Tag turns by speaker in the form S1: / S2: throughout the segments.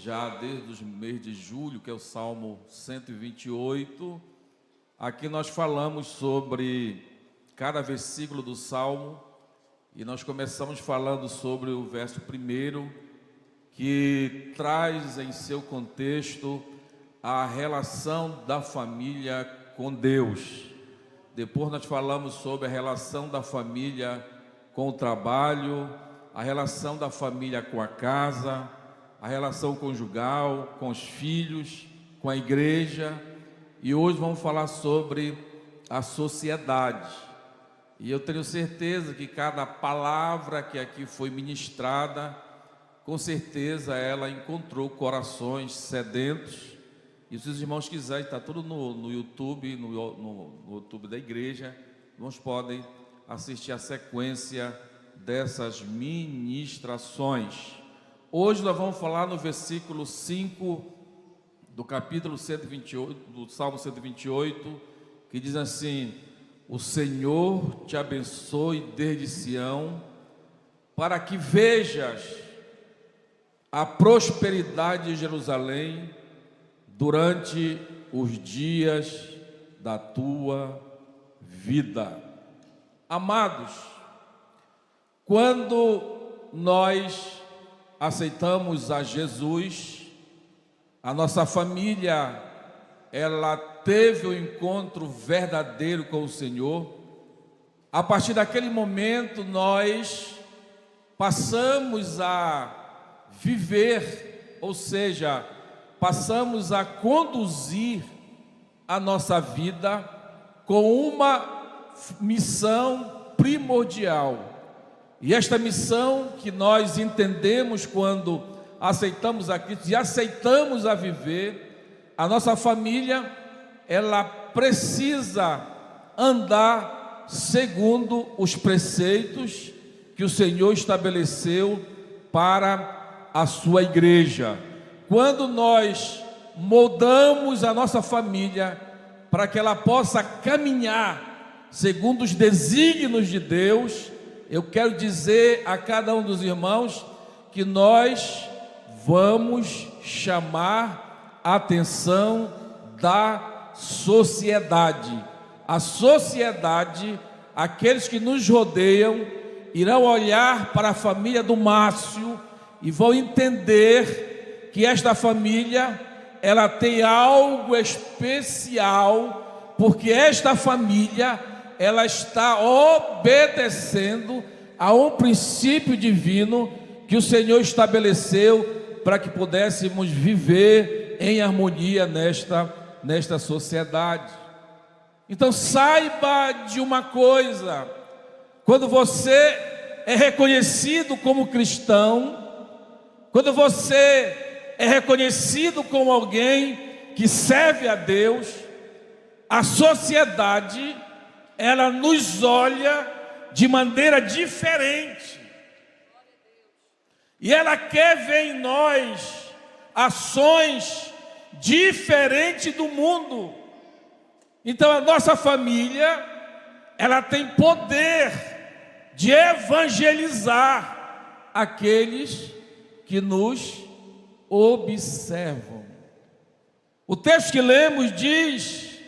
S1: já desde o mês de julho, que é o Salmo 128. Aqui nós falamos sobre cada versículo do Salmo, e nós começamos falando sobre o verso 1, que traz em seu contexto a relação da família com Deus. Depois nós falamos sobre a relação da família com o trabalho, a relação da família com a casa, a relação conjugal, com os filhos, com a igreja, e hoje vamos falar sobre a sociedade. E eu tenho certeza que cada palavra que aqui foi ministrada, com certeza ela encontrou corações sedentos. E se os irmãos quiserem, está tudo no YouTube, no YouTube da igreja, irmãos podem assistir a sequência dessas ministrações. Hoje nós vamos falar no versículo 5 do capítulo 128, do Salmo 128, que diz assim: o Senhor te abençoe desde Sião, para que vejas a prosperidade de Jerusalém durante os dias da tua vida. Amados, quando nós aceitamos a Jesus, a nossa família, ela teve um encontro verdadeiro com o Senhor. A partir daquele momento nós passamos a viver, ou seja, passamos a conduzir a nossa vida com uma missão primordial. E esta missão que nós entendemos quando aceitamos a Cristo e aceitamos a viver, a nossa família, ela precisa andar segundo os preceitos que o Senhor estabeleceu para a sua igreja. Quando nós moldamos a nossa família para que ela possa caminhar segundo os desígnios de Deus, eu quero dizer a cada um dos irmãos que nós vamos chamar a atenção da sociedade. A sociedade, aqueles que nos rodeiam, irão olhar para a família do Márcio e vão entender que esta família, ela tem algo especial, porque esta família, ela está obedecendo a um princípio divino que o Senhor estabeleceu para que pudéssemos viver em harmonia nesta sociedade. Então saiba de uma coisa: quando você é reconhecido como cristão, quando você é reconhecido como alguém que serve a Deus, a sociedade, ela nos olha de maneira diferente. E ela quer ver em nós ações diferentes do mundo. Então a nossa família, ela tem poder de evangelizar aqueles que nos observam. O texto que lemos diz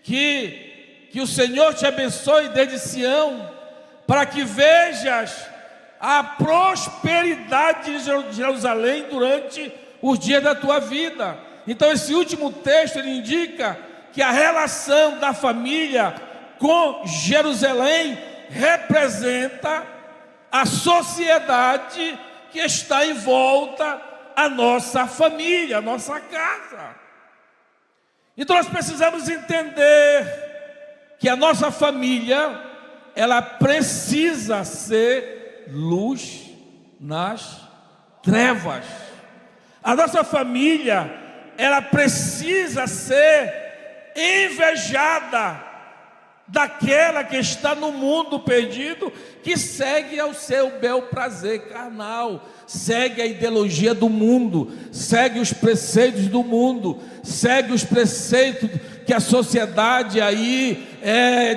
S1: que o Senhor te abençoe desde Sião, para que vejas a prosperidade de Jerusalém durante os dias da tua vida. Então esse último texto ele indica que a relação da família com Jerusalém representa a sociedade que está em volta à nossa família, à nossa casa. Então nós precisamos entender que a nossa família, ela precisa ser luz nas trevas. A nossa família, ela precisa ser invejada daquela que está no mundo perdido, que segue ao seu bel prazer carnal, segue a ideologia do mundo, segue os preceitos do mundo, segue os preceitos que a sociedade aí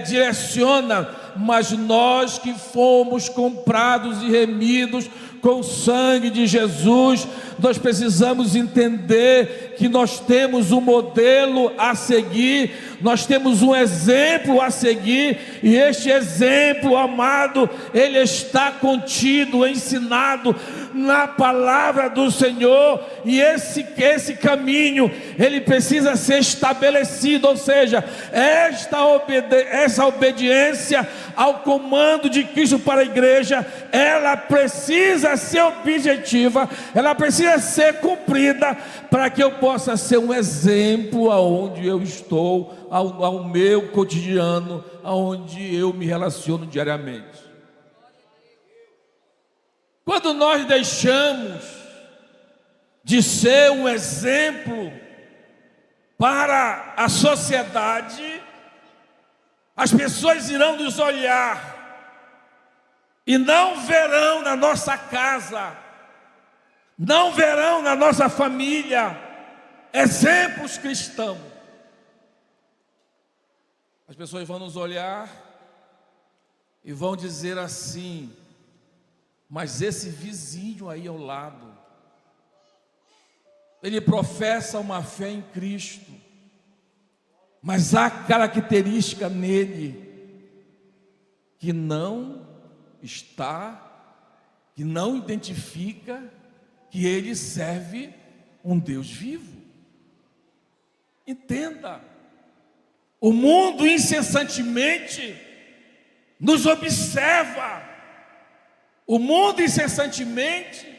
S1: direciona. Mas nós que fomos comprados e remidos com o sangue de Jesus. Nós precisamos entender que nós temos um modelo a seguir, nós temos um exemplo a seguir, e este exemplo, amado, ele está contido, ensinado na palavra do Senhor, e esse caminho, ele precisa ser estabelecido, ou seja, essa obediência ao comando de Cristo para a igreja, ela precisa ser objetiva, ela precisa ser cumprida, para que eu possa ser um exemplo aonde eu estou, ao meu cotidiano, aonde eu me relaciono diariamente. Quando nós deixamos de ser um exemplo para a sociedade, as pessoas irão nos olhar e não verão na nossa casa, não verão na nossa família exemplos cristãos. As pessoas vão nos olhar e vão dizer assim: mas esse vizinho aí ao lado, ele professa uma fé em Cristo, mas há característica nele que não identifica que ele serve um Deus vivo. Entenda, o mundo incessantemente nos observa, o mundo incessantemente,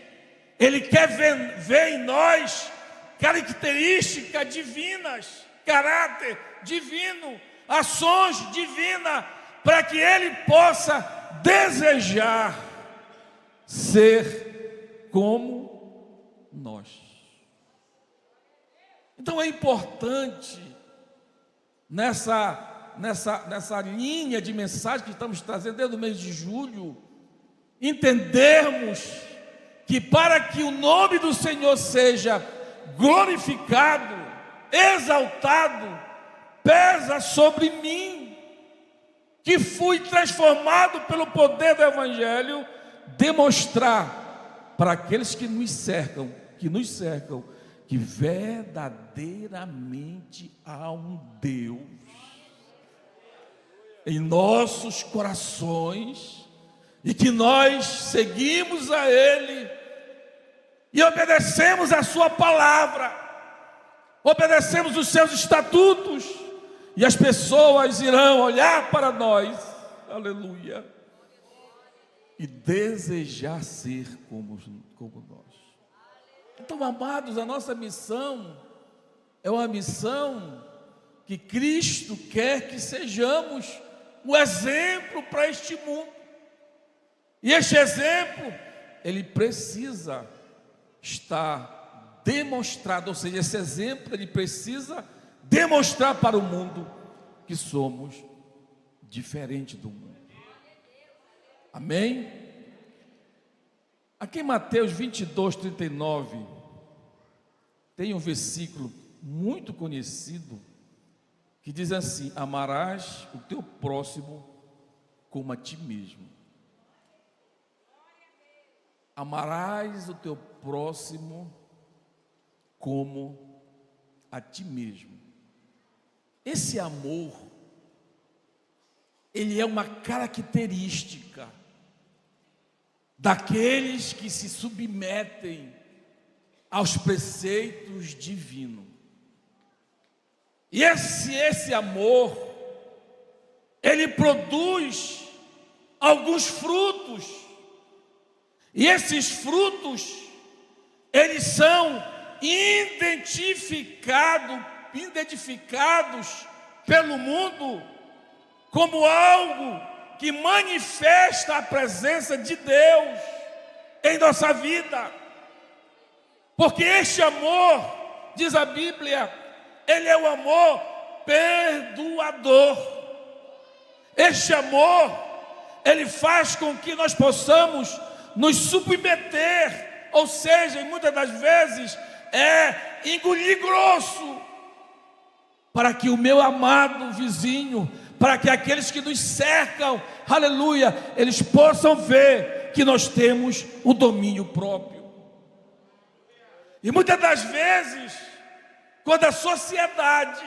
S1: ele quer ver em nós características divinas, caráter divino, ações divinas, para que ele possa desejar ser como nós. Então é importante, nessa linha de mensagem que estamos trazendo desde o mês de julho, entendermos que para que o nome do Senhor seja glorificado, exaltado, pesa sobre mim, que fui transformado pelo poder do Evangelho, demonstrar para aqueles que nos cercam, que verdadeiramente há um Deus em nossos corações, e que nós seguimos a Ele e obedecemos a sua palavra, obedecemos os seus estatutos, e as pessoas irão olhar para nós, aleluia, e desejar ser como nós. Então, amados, a nossa missão é uma missão que Cristo quer que sejamos um exemplo para este mundo. E este exemplo, ele precisa estar demonstrado, ou seja, esse exemplo, ele precisa demonstrar para o mundo que somos diferente do mundo. Amém? Aqui em Mateus 22, 39, tem um versículo muito conhecido, que diz assim: amarás o teu próximo como a ti mesmo. Amarás o teu próximo como a ti mesmo. Esse amor, ele é uma característica daqueles que se submetem aos preceitos divinos. E esse amor, ele produz alguns frutos. E esses frutos, eles são identificados pelo mundo como algo que manifesta a presença de Deus em nossa vida. Porque este amor, diz a Bíblia, ele é o amor perdoador. Este amor, ele faz com que nós possamos nos submeter, ou seja, e muitas das vezes engolir grosso, para que o meu amado vizinho, para que aqueles que nos cercam, aleluia, eles possam ver
S2: que nós temos o domínio próprio. E muitas das vezes, quando a sociedade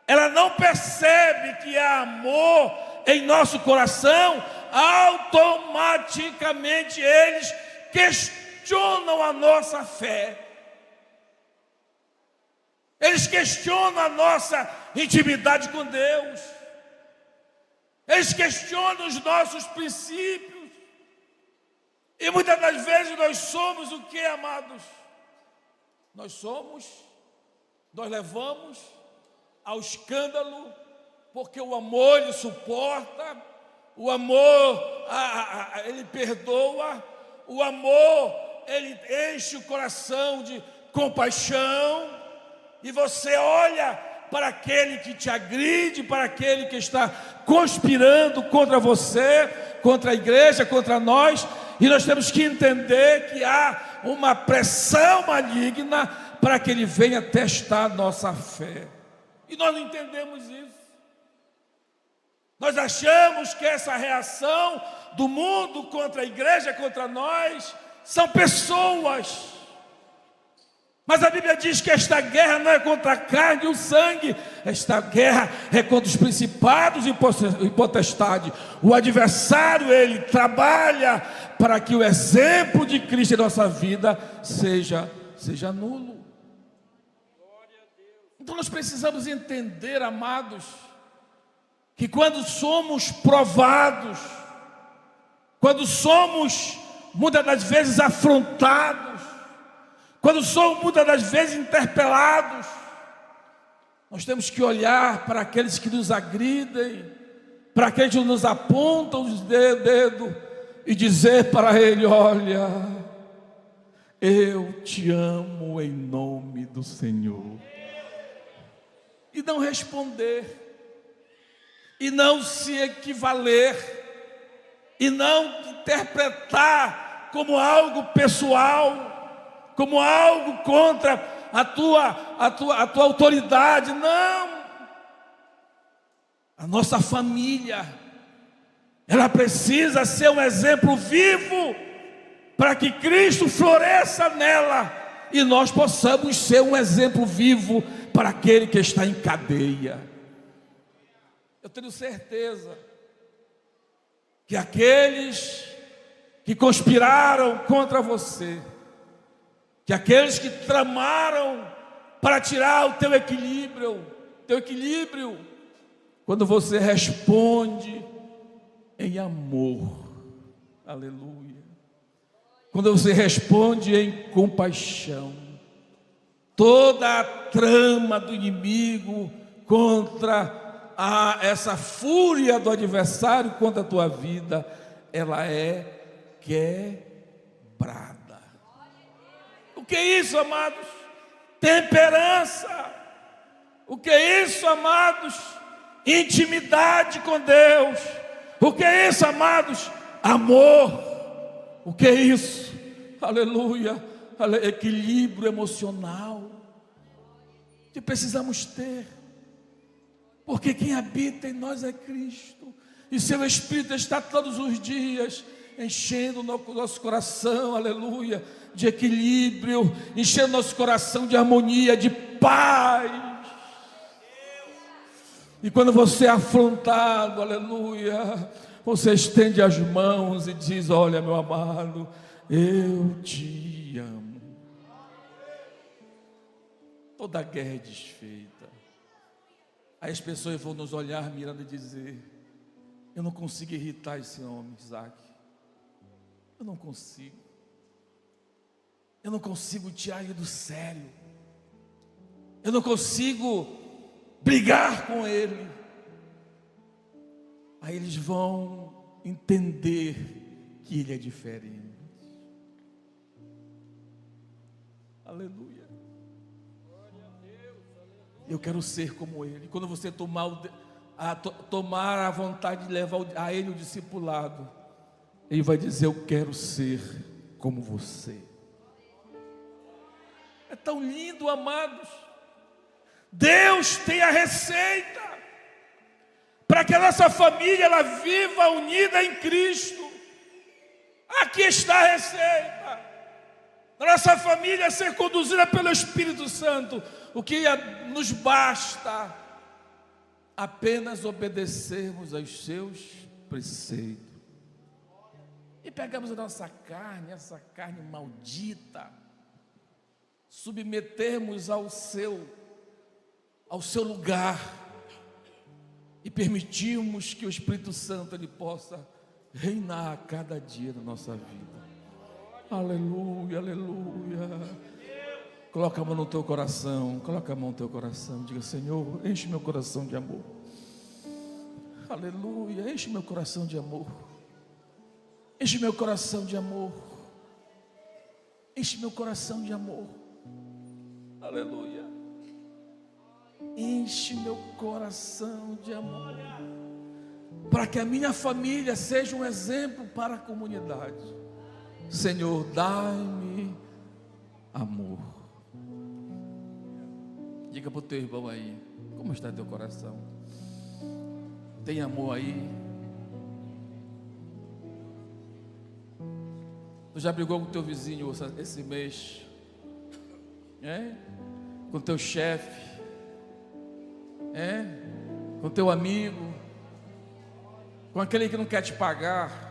S2: ela não percebe que há amor em nosso coração, automaticamente eles questionam a nossa fé. Eles questionam a nossa intimidade com Deus. Eles questionam os nossos princípios. E muitas das vezes nós somos o que, amados? Nós levamos ao escândalo, porque o amor ele suporta, o amor ele perdoa, o amor ele enche o coração de compaixão, e você olha para aquele que te agride, para aquele que está conspirando contra você, contra a igreja, contra nós, e nós temos que entender que há uma pressão maligna para que ele venha testar nossa fé. E nós não entendemos isso. Nós achamos que essa reação do mundo contra a igreja, contra nós, são pessoas. Mas a Bíblia diz que esta guerra não é contra a carne e o sangue. Esta guerra é contra os principados e potestades. O adversário, ele trabalha para que o exemplo de Cristo em nossa vida seja nulo. Então nós precisamos entender, amados, que quando somos provados, quando somos muitas das vezes afrontados, quando somos muitas das vezes interpelados, nós temos que olhar para aqueles que nos agridem, para aqueles que nos apontam os dedos e dizer para ele: olha, eu te amo em nome do Senhor. E não responder, e não se equivaler, e não interpretar como algo pessoal, como algo contra a tua autoridade. Não. A nossa família, ela precisa ser um exemplo vivo para que Cristo floresça nela e nós possamos ser um exemplo vivo para aquele que está em cadeia. Eu tenho certeza que aqueles que conspiraram contra você, que aqueles que tramaram para tirar o teu equilíbrio, quando você responde em amor, aleluia, quando você responde em compaixão, toda a trama do inimigo contra essa fúria do adversário contra a tua vida, ela é quebrada. O que é isso, amados? Temperança. O que é isso, amados? Intimidade com Deus. O que é isso, amados? Amor. O que é isso? Aleluia. Equilíbrio emocional que precisamos ter, porque quem habita em nós é Cristo, e seu Espírito está todos os dias enchendo o nosso coração, aleluia, de equilíbrio, enchendo nosso coração de harmonia, de paz. E quando você é afrontado, aleluia, você estende as mãos e diz: olha, meu amado, eu te amo. Toda a guerra é desfeita. Aí as pessoas vão nos olhar mirando e dizer: eu não consigo irritar esse homem, Isaac. Eu não consigo. Eu não consigo tirar ele do sério. Eu não consigo brigar com ele. Aí eles vão entender que ele é diferente. Aleluia. Eu quero ser como ele. Quando você tomar a vontade de levar a ele o discipulado, ele vai dizer: eu quero ser como você. É tão lindo, amados. Deus tem a receita para que a nossa família ela viva unida em Cristo. Aqui está a receita. Nossa família é ser conduzida pelo Espírito Santo. O que nos basta apenas obedecermos aos seus preceitos. E pegamos a nossa carne, essa carne maldita, submetermos ao seu lugar e permitirmos que o Espírito Santo ele possa reinar a cada dia da nossa vida. Aleluia, aleluia. Coloca a mão no teu coração, coloca a mão no teu coração, diga: Senhor, enche meu coração de amor. Aleluia, enche meu coração de amor. Enche meu coração de amor. Enche meu coração de amor. Aleluia. Enche meu coração de amor, para que a minha família seja um exemplo para a comunidade. Senhor, dai-me amor. Diga para o teu irmão aí: como está teu coração? Tem amor aí? Tu já brigou com o teu vizinho esse mês? Com o teu chefe? Com o teu amigo? Com aquele que não quer te pagar?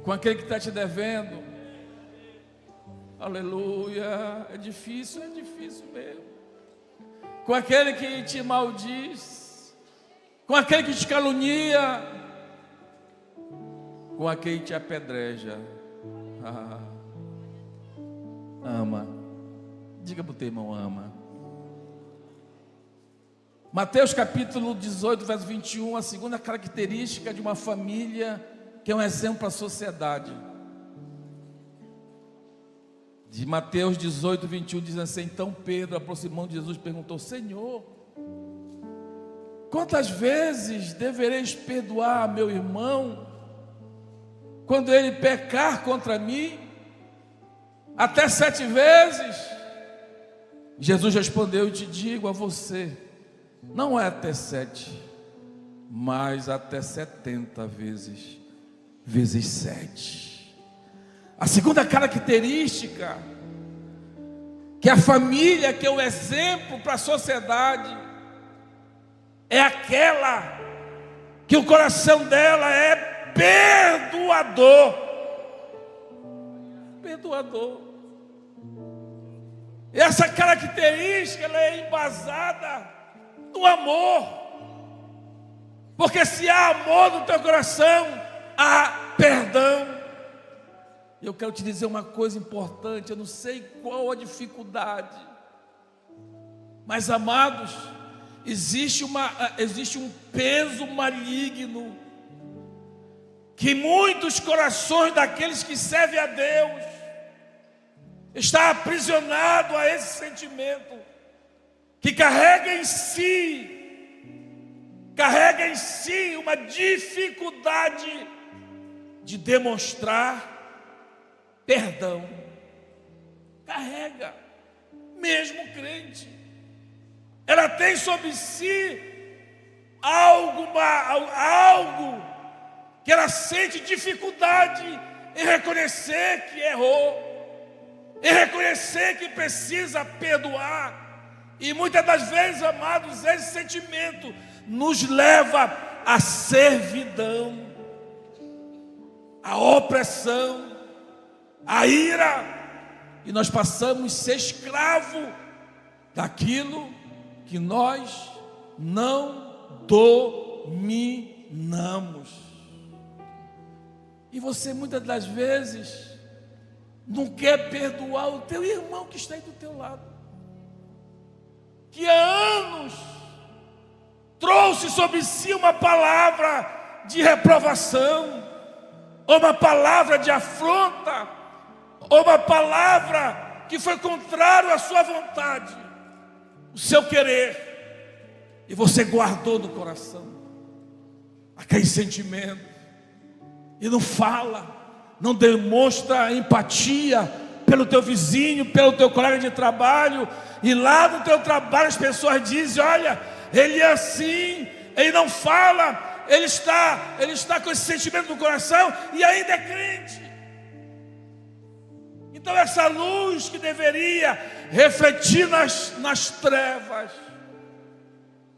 S2: Com aquele que está te devendo? Aleluia. É difícil mesmo. Com aquele que te maldiz? Com aquele que te calunia? Com aquele que te apedreja? Ama. Diga para o teu irmão: ama. Mateus capítulo 18, verso 21, a segunda característica de uma família que é um exemplo para a sociedade. De Mateus 18, 21, diz assim: então Pedro, aproximando de Jesus, perguntou: Senhor, quantas vezes devereis perdoar meu irmão quando ele pecar contra mim? Até 7 vezes? Jesus respondeu: eu te digo a você, não é até 7, mas até 70 vezes 7. A segunda característica, que a família, que é o exemplo para a sociedade, é aquela que o coração dela é perdoador. E essa característica ela é embasada no amor, porque se há amor no teu coração, há perdão. Eu quero te dizer uma coisa importante. Eu não sei qual a dificuldade, mas amados, existe um peso maligno que muitos corações daqueles que servem a Deus está aprisionado a esse sentimento, que carrega em si uma dificuldade de demonstrar perdão. Carrega, mesmo crente, ela tem sobre si algo que ela sente dificuldade em reconhecer que errou, em reconhecer que precisa perdoar. E muitas das vezes, amados, esse sentimento nos leva à servidão, à opressão, à ira, e nós passamos a ser escravo daquilo que nós não dominamos. E você muitas das vezes não quer perdoar o teu irmão que está aí do teu lado, que há anos trouxe sobre si uma palavra de reprovação, ou uma palavra de afronta, ou uma palavra que foi contrário à sua vontade, o seu querer, e você guardou no coração aquele sentimento, e não fala, não demonstra empatia pelo teu vizinho, pelo teu colega de trabalho, e lá no teu trabalho as pessoas dizem: olha, ele é assim, ele não fala, ele está com esse sentimento no coração e ainda é crente. Então essa luz que deveria refletir nas trevas,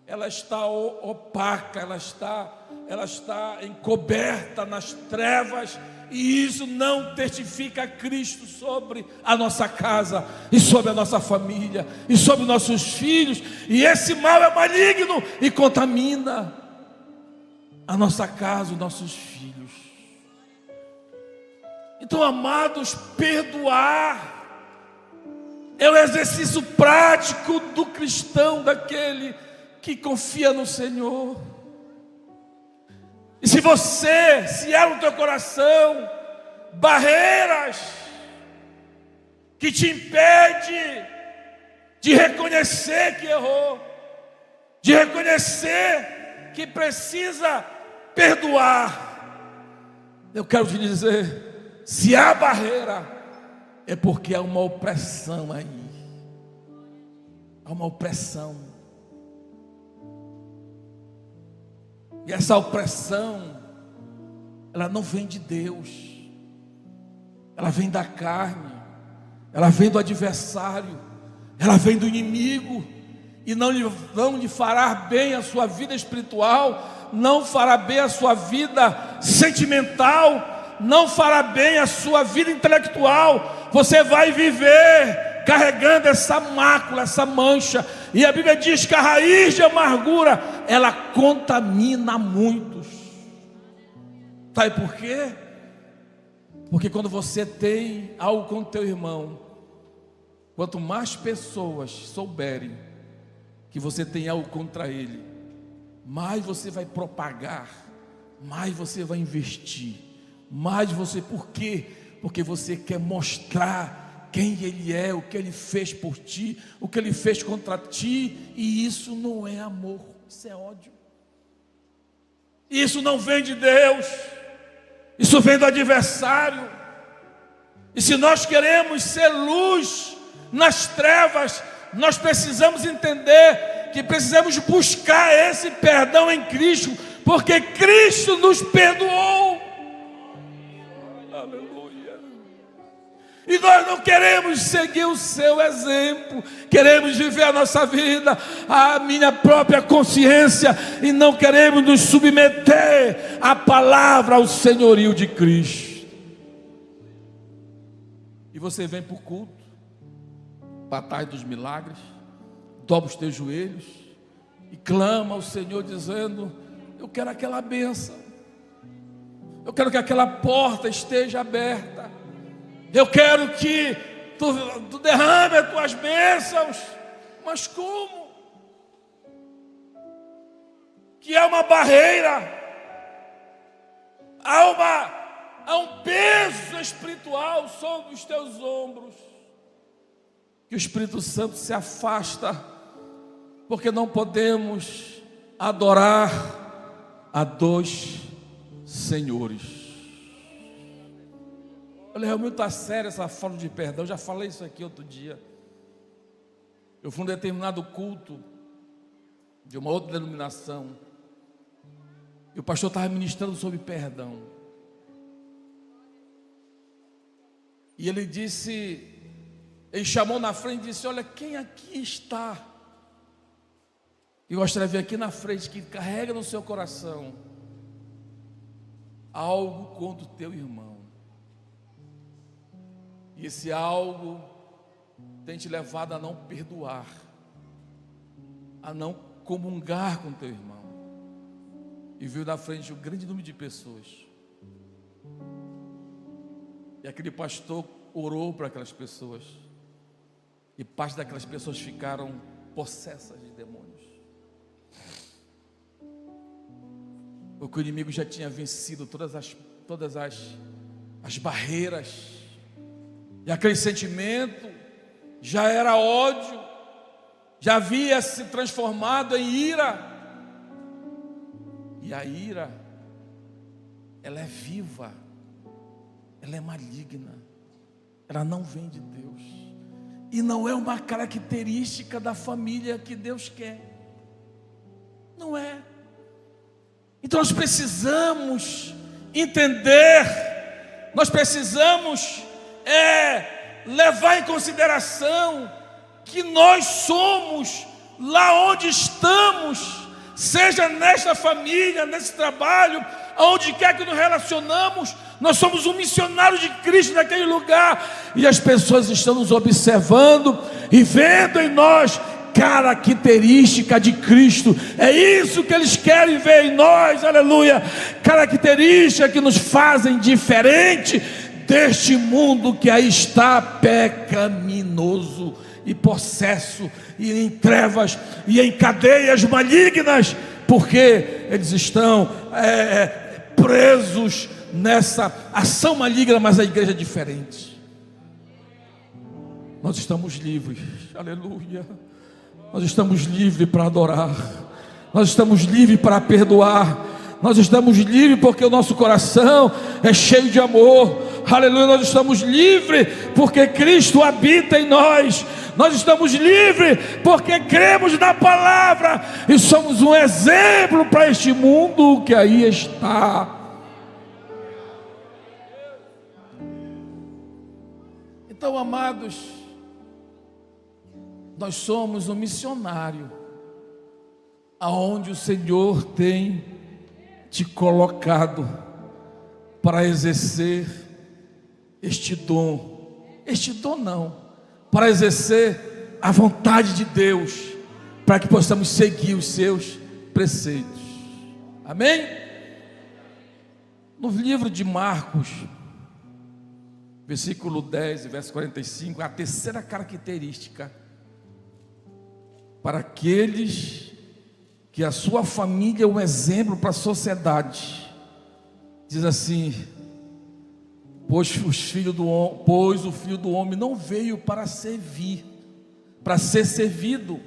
S2: ela está opaca, ela está encoberta nas trevas, e isso não testifica Cristo sobre a nossa casa, e sobre a nossa família, e sobre nossos filhos, e esse mal é maligno e contamina a nossa casa, os nossos filhos. Então, amados, perdoar é o exercício prático do cristão, daquele que confia no Senhor. E se há no teu coração barreiras que te impedem de reconhecer que errou, de reconhecer que precisa perdoar, eu quero te dizer, se há barreira, é porque há uma opressão aí. Há uma opressão. E essa opressão, ela não vem de Deus, ela vem da carne, ela vem do adversário, ela vem do inimigo, e não lhe fará bem a sua vida espiritual, não fará bem a sua vida sentimental, não fará bem a sua vida intelectual. Você vai viver carregando essa mácula, essa mancha, e a Bíblia diz que a raiz de amargura, ela contamina muitos. Sabe por quê? Porque quando você tem algo com o teu irmão, quanto mais pessoas souberem que você tem algo contra ele, mais você vai propagar, mais você vai investir, mais você, por quê? Porque você quer mostrar quem ele é, o que ele fez por ti, o que ele fez contra ti, e isso não é amor, isso é ódio. Isso não vem de Deus, isso vem do adversário. E se nós queremos ser luz nas trevas, nós precisamos entender que precisamos buscar esse perdão em Cristo, porque Cristo nos perdoou. Aleluia. E nós não queremos seguir o seu exemplo, queremos viver a nossa vida, a minha própria consciência, e não queremos nos submeter à palavra, ao senhorio de Cristo. E você vem para o culto, batalha dos milagres, dobra os teus joelhos e clama ao Senhor dizendo: eu quero aquela bênção, eu quero que aquela porta esteja aberta, eu quero que tu derrame as tuas bênçãos. Mas como? Que há uma barreira, há um peso espiritual sobre os teus ombros, que o Espírito Santo se afasta, porque não podemos adorar a dois senhores. Eu levo muito a sério essa forma de perdão. Eu já falei isso aqui outro dia. Eu fui um determinado culto de uma outra denominação, e o pastor estava ministrando sobre perdão, e ele chamou na frente e disse: olha, quem aqui está, e gostaria de ver aqui na frente, que carrega no seu coração algo contra o teu irmão, e esse algo tem te levado a não perdoar, a não comungar com o teu irmão. E viu na frente um grande número de pessoas, e aquele pastor orou para aquelas pessoas, e parte daquelas pessoas ficaram possessas de demônios, porque o inimigo já tinha vencido todas as barreiras, e aquele sentimento já era ódio, já havia se transformado em ira. E a ira, ela é viva, ela é maligna, ela não vem de Deus, e não é uma característica da família que Deus quer. Não é. Então nós precisamos entender, nós precisamos levar em consideração que nós somos lá onde estamos, seja nesta família, nesse trabalho, aonde quer que nos relacionamos, nós somos um missionário de Cristo naquele lugar, e as pessoas estão nos observando e vendo em nós característica de Cristo. É isso que eles querem ver em nós, aleluia, características que nos fazem diferente deste mundo que aí está pecaminoso e possesso, e em trevas, e em cadeias malignas, porque eles estão presos nessa ação maligna, mas a igreja é diferente. Nós estamos livres, aleluia, nós estamos livres para adorar, nós estamos livres para perdoar, nós estamos livres porque o nosso coração é cheio de amor, aleluia. Nós estamos livres porque Cristo habita em nós, nós estamos livres porque cremos na palavra e somos um exemplo para este mundo que aí está. Então, amados, nós somos um missionário aonde o Senhor tem te colocado para exercer este dom não, para exercer a vontade de Deus, para que possamos seguir os seus preceitos. Amém? No livro de Marcos, versículo 10 e verso 45, a terceira característica para aqueles que a sua família é um exemplo para a sociedade, diz assim: pois o Filho do Homem não veio para servir, para ser servido,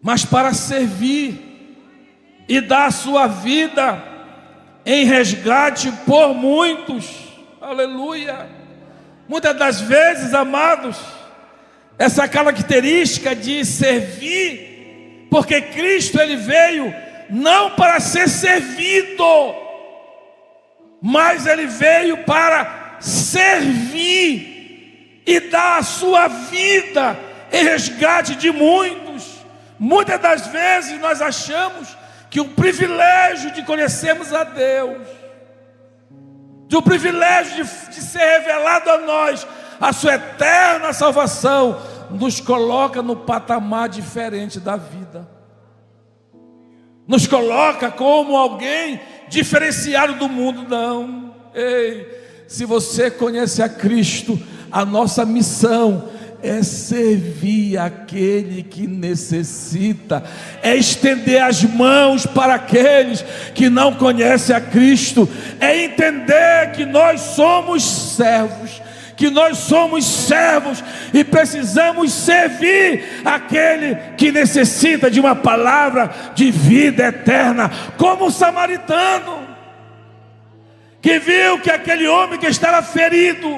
S2: mas para servir e dar a sua vida em resgate por muitos. Aleluia. Muitas das vezes, amados, essa característica de servir, porque Cristo ele veio não para ser servido, mas ele veio para servir e dar a sua vida em resgate de muitos. Muitas das vezes nós achamos que o privilégio de conhecermos a Deus, do privilégio de ser revelado a nós a sua eterna salvação, nos coloca no patamar diferente da vida, nos coloca como alguém diferenciado do mundo. Não, ei, se você conhece a Cristo, a nossa missão é servir aquele que necessita, é estender as mãos para aqueles que não conhecem a Cristo, é entender que nós somos servos, e precisamos servir aquele que necessita de uma palavra de vida eterna, como o samaritano, que viu que aquele homem que estava ferido,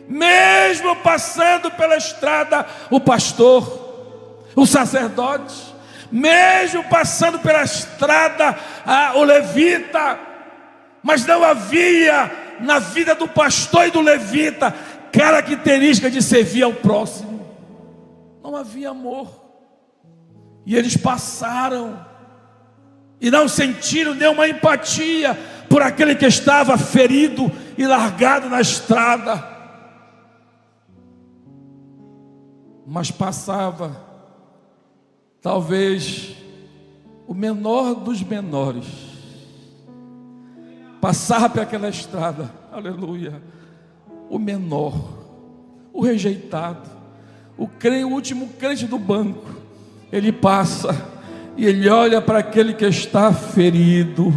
S2: mesmo passando pela estrada, o pastor, o sacerdote, mesmo passando pela estrada, o levita, mas não havia na vida do pastor e do levita característica de servir ao próximo. Não havia amor, e eles passaram e não sentiram nenhuma empatia por aquele que estava ferido e largado na estrada. Mas passava talvez o menor dos menores, passava por aquela estrada, aleluia, o menor, o rejeitado, o último crente do banco, ele passa e ele olha para aquele que está ferido,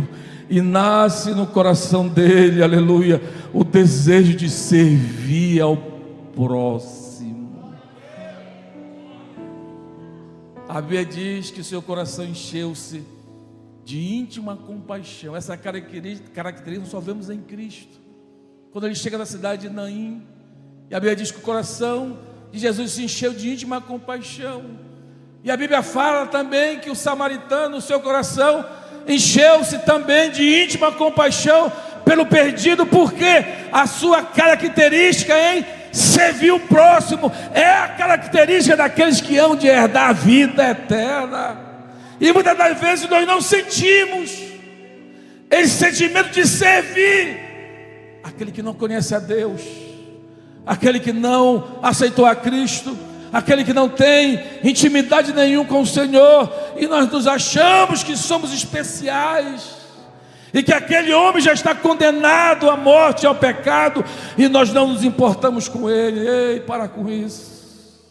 S2: e nasce no coração dele, aleluia, o desejo de servir ao próximo. A Bíblia diz que seu coração encheu-se de íntima compaixão. Essa característica só vemos em Cristo. Quando ele chega na cidade de Naim, e a Bíblia diz que o coração de Jesus se encheu de íntima compaixão. E a Bíblia fala também que o samaritano, o seu coração encheu-se também de íntima compaixão pelo perdido, porque a sua característica em servir o próximo é a característica daqueles que hão de herdar a vida eterna. E muitas das vezes nós não sentimos esse sentimento de servir aquele que não conhece a Deus, aquele que não aceitou a Cristo, aquele que não tem intimidade nenhuma com o Senhor, e nós nos achamos que somos especiais, e que aquele homem já está condenado à morte, ao pecado, e nós não nos importamos com ele. Ei, para com isso.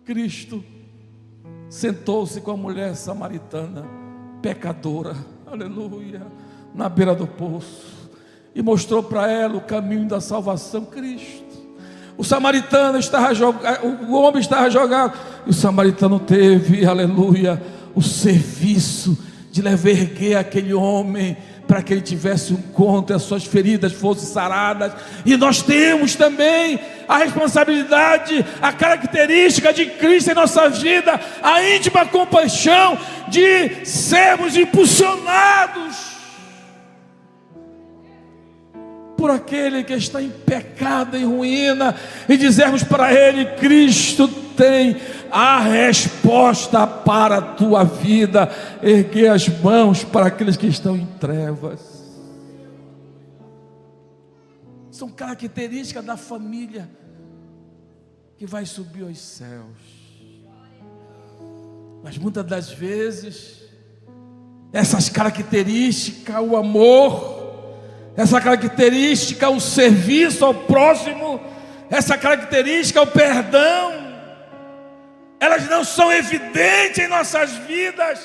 S2: Cristo sentou-se com a mulher samaritana, pecadora, aleluia, na beira do poço, e mostrou para ela o caminho da salvação. Cristo. O samaritano estava jogado, o homem estava jogado, e o samaritano teve, aleluia, o serviço de levar erguer aquele homem, para que ele tivesse um encontro, as suas feridas fossem saradas. E nós temos também a responsabilidade, a característica de Cristo em nossa vida, a íntima compaixão de sermos impulsionados por aquele que está em pecado e ruína, e dizermos para ele: Cristo tem a resposta para a tua vida. Erguer as mãos para aqueles que estão em trevas. São características da família que vai subir aos céus. Mas muitas das vezes essas características, o amor, essa característica, o serviço ao próximo, essa característica, o perdão, elas não são evidentes em nossas vidas,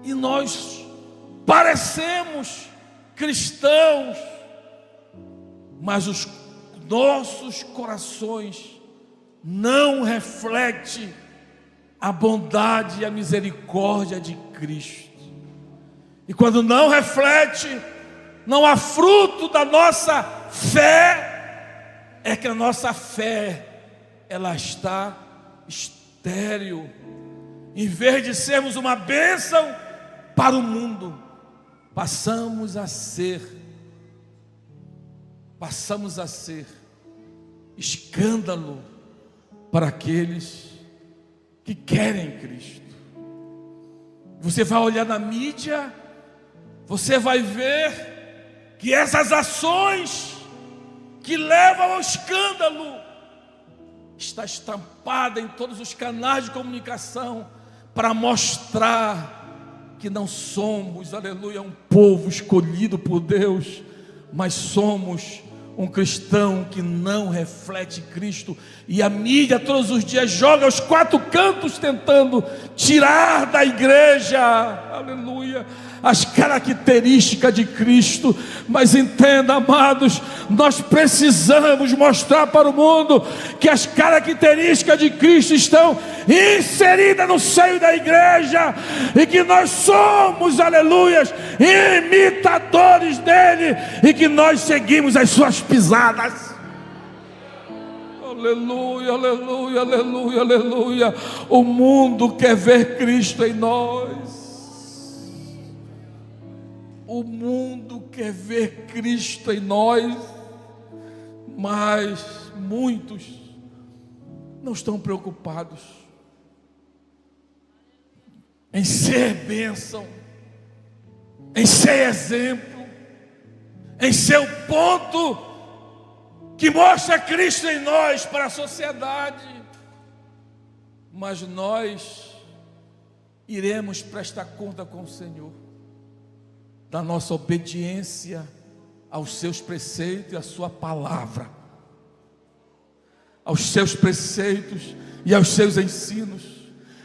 S2: e nós parecemos cristãos, mas os nossos corações não refletem a bondade e a misericórdia de Cristo. E quando não reflete, não há fruto da nossa fé, é que a nossa fé, ela está estéril. Em vez de sermos uma bênção para o mundo, passamos a ser escândalo para aqueles que querem Cristo. Você vai olhar na mídia, você vai ver que essas ações que levam ao escândalo está estampada em todos os canais de comunicação, para mostrar que não somos, aleluia, um povo escolhido por Deus, mas somos um cristão que não reflete Cristo. E a mídia todos os dias joga aos quatro cantos, tentando tirar da igreja, aleluia, as características de Cristo. Mas entenda, amados, nós precisamos mostrar para o mundo que as características de Cristo estão inseridas no seio da igreja, e que nós somos, aleluias, imitadores dele, e que nós seguimos as suas pisadas. Aleluia, aleluia, aleluia, aleluia. O mundo quer ver Cristo em nós. O mundo quer ver Cristo em nós, mas muitos não estão preocupados em ser bênção, em ser exemplo, em ser o ponto que mostra Cristo em nós para a sociedade. Mas nós iremos prestar conta com o Senhor da nossa obediência aos seus preceitos e à sua palavra, aos seus preceitos e aos seus ensinos,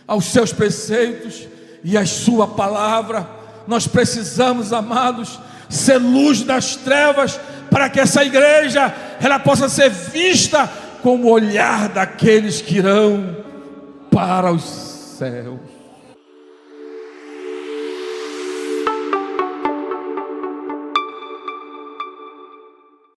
S2: aos seus preceitos e à sua palavra. Nós precisamos, amados, ser luz das trevas, para que essa igreja ela possa ser vista com o olhar daqueles que irão para os céus.